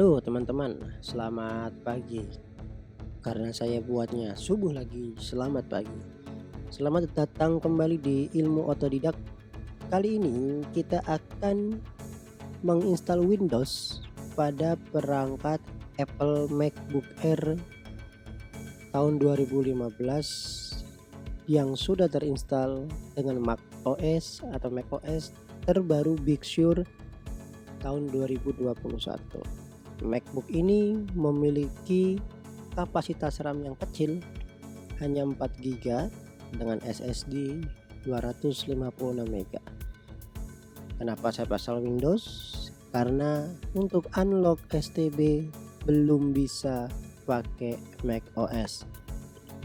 Halo teman-teman, selamat pagi. Karena saya buatnya subuh lagi, selamat pagi. Selamat datang kembali di Ilmu Otodidak. Kali ini kita akan menginstal Windows pada perangkat Apple MacBook Air tahun 2015 yang sudah terinstall dengan macOS atau macOS terbaru Big Sur tahun 2021. MacBook ini memiliki kapasitas RAM yang kecil, hanya 4 GB dengan SSD 256 MB. Kenapa saya pasang Windows? Karena untuk unlock STB belum bisa pakai macOS.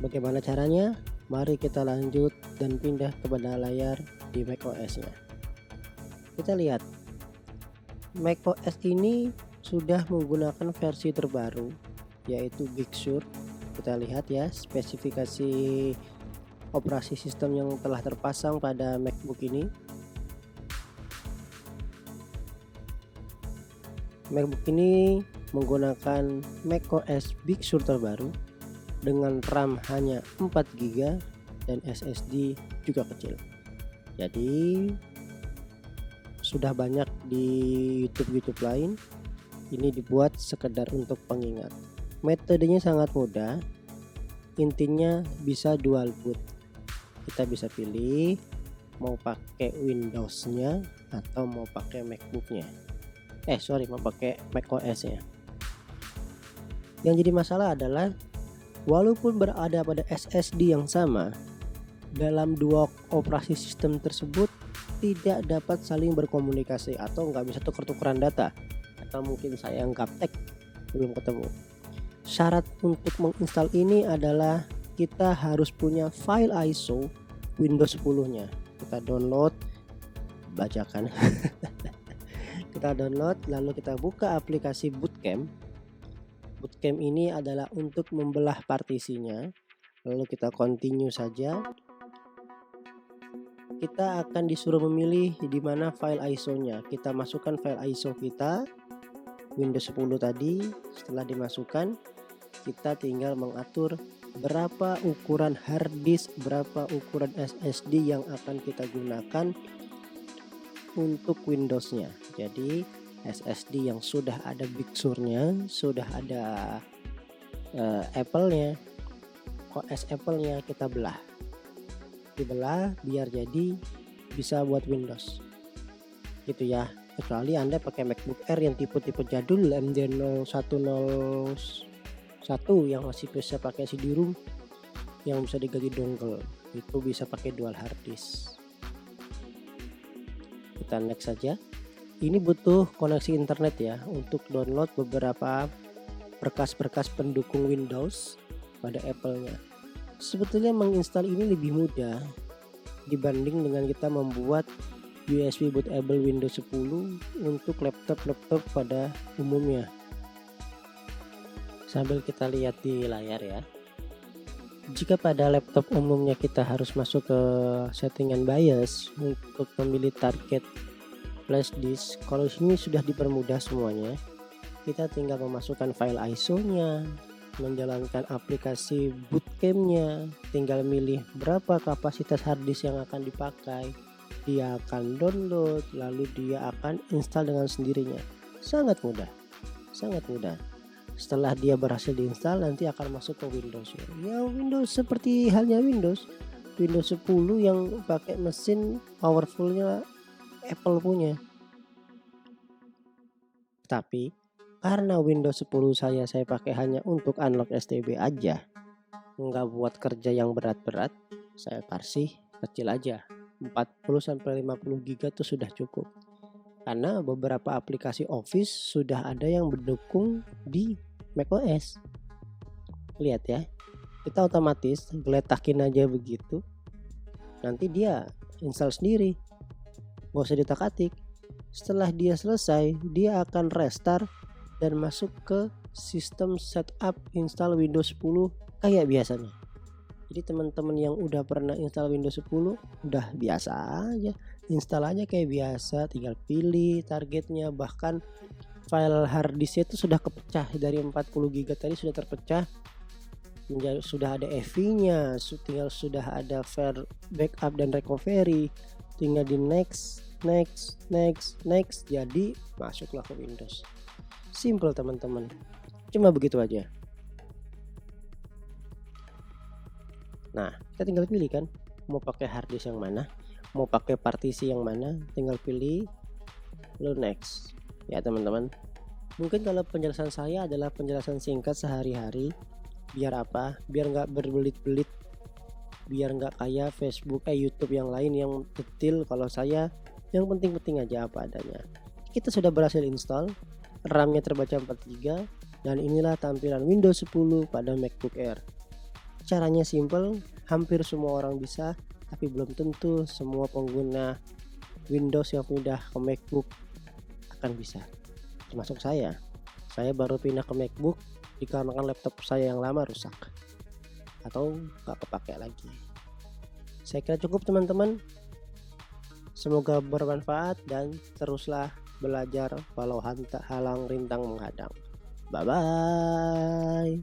Bagaimana caranya? Mari kita lanjut dan pindah kepada layar di macOS-nya. Kita lihat macOS ini sudah menggunakan versi terbaru yaitu Big Sur. Kita lihat ya spesifikasi operasi sistem yang telah terpasang pada MacBook ini. MacBook ini menggunakan macOS Big Sur terbaru dengan RAM hanya 4 GB dan SSD juga kecil. Jadi sudah banyak di YouTube lain, ini dibuat sekedar untuk pengingat. Metodenya sangat mudah, intinya bisa dual boot. Kita bisa pilih mau pakai Windows-nya atau mau pakai MacBook-nya. Mau pakai macOS-nya. Yang jadi masalah adalah walaupun berada pada SSD yang sama, dalam dua operasi sistem tersebut tidak dapat saling berkomunikasi atau nggak bisa tuker-tukeran data, atau mungkin saya yang gaptek belum ketemu. Syarat untuk menginstal ini adalah kita harus punya file ISO Windows 10-nya. Kita download, bacakan. Kita download, lalu kita buka aplikasi Bootcamp. Bootcamp ini adalah untuk membelah partisinya. Lalu kita continue saja. Kita akan disuruh memilih di mana file ISO-nya. Kita masukkan file ISO kita Windows 10 tadi. Setelah dimasukkan, kita tinggal mengatur berapa ukuran hard disk, berapa ukuran SSD yang akan kita gunakan untuk Windows-nya. Jadi SSD yang sudah ada Big Sur-nya, sudah ada Apple-nya, OS Apple-nya kita belah. Dibelah biar jadi bisa buat Windows gitu ya, kecuali Anda pakai MacBook Air yang tipe-tipe jadul MD0101 yang masih bisa pakai CD-ROM yang bisa diganti dongle, itu bisa pakai dual hard disk. Kita next saja. Ini butuh koneksi internet ya untuk download beberapa berkas-berkas pendukung Windows pada Apple-nya. Sebetulnya menginstal ini lebih mudah dibanding dengan kita membuat USB bootable Windows 10 untuk laptop pada umumnya. Sambil kita lihat di layar ya. Jika pada laptop umumnya kita harus masuk ke settingan BIOS untuk memilih target flash disk, kalau sini sudah dipermudah semuanya. Kita tinggal memasukkan file ISO-nya, menjalankan aplikasi Bootcamp-nya, tinggal milih berapa kapasitas hard disk yang akan dipakai, dia akan download, lalu dia akan install dengan sendirinya. Sangat mudah. Setelah dia berhasil diinstal, nanti akan masuk ke Windows. Ya Windows seperti halnya Windows 10 yang pakai mesin powerfulnya Apple punya. Tapi karena Windows 10 saya pakai hanya untuk unlock STB aja, nggak buat kerja yang berat-berat, saya kasih kecil aja, 40-50 GB itu sudah cukup. Karena beberapa aplikasi Office sudah ada yang mendukung di macOS. Lihat ya, kita otomatis geletakin aja begitu, nanti dia install sendiri, nggak usah ditak-atik. Setelah dia selesai, dia akan restart dan masuk ke sistem setup install Windows 10 kayak biasanya. Jadi teman-teman yang udah pernah install Windows 10 udah biasa aja, install aja kayak biasa, tinggal pilih targetnya, bahkan file hard disk itu sudah kepecah dari 40 GB tadi, sudah terpecah menjadi, sudah ada EV-nya, tinggal sudah ada file backup dan recovery, tinggal di next, jadi masuklah ke Windows. Simple teman-teman, cuma begitu aja. Nah, kita tinggal pilih kan, mau pakai hard disk yang mana, mau pakai partisi yang mana, tinggal pilih lalu next ya teman-teman. Mungkin kalau penjelasan saya adalah penjelasan singkat sehari-hari, biar apa, biar nggak berbelit-belit, biar nggak kayak Facebook YouTube yang lain yang detail. Kalau saya yang penting-penting aja apa adanya. Kita sudah berhasil install, RAM-nya terbaca 4 GB, dan inilah tampilan Windows 10 pada MacBook Air. Caranya simple, hampir semua orang bisa, tapi belum tentu semua pengguna Windows yang pindah ke MacBook akan bisa. Termasuk saya baru pindah ke MacBook dikarenakan laptop saya yang lama rusak atau gak kepake lagi. Saya kira cukup teman-teman, semoga bermanfaat dan teruslah belajar walau halang rintang menghadang. Bye bye.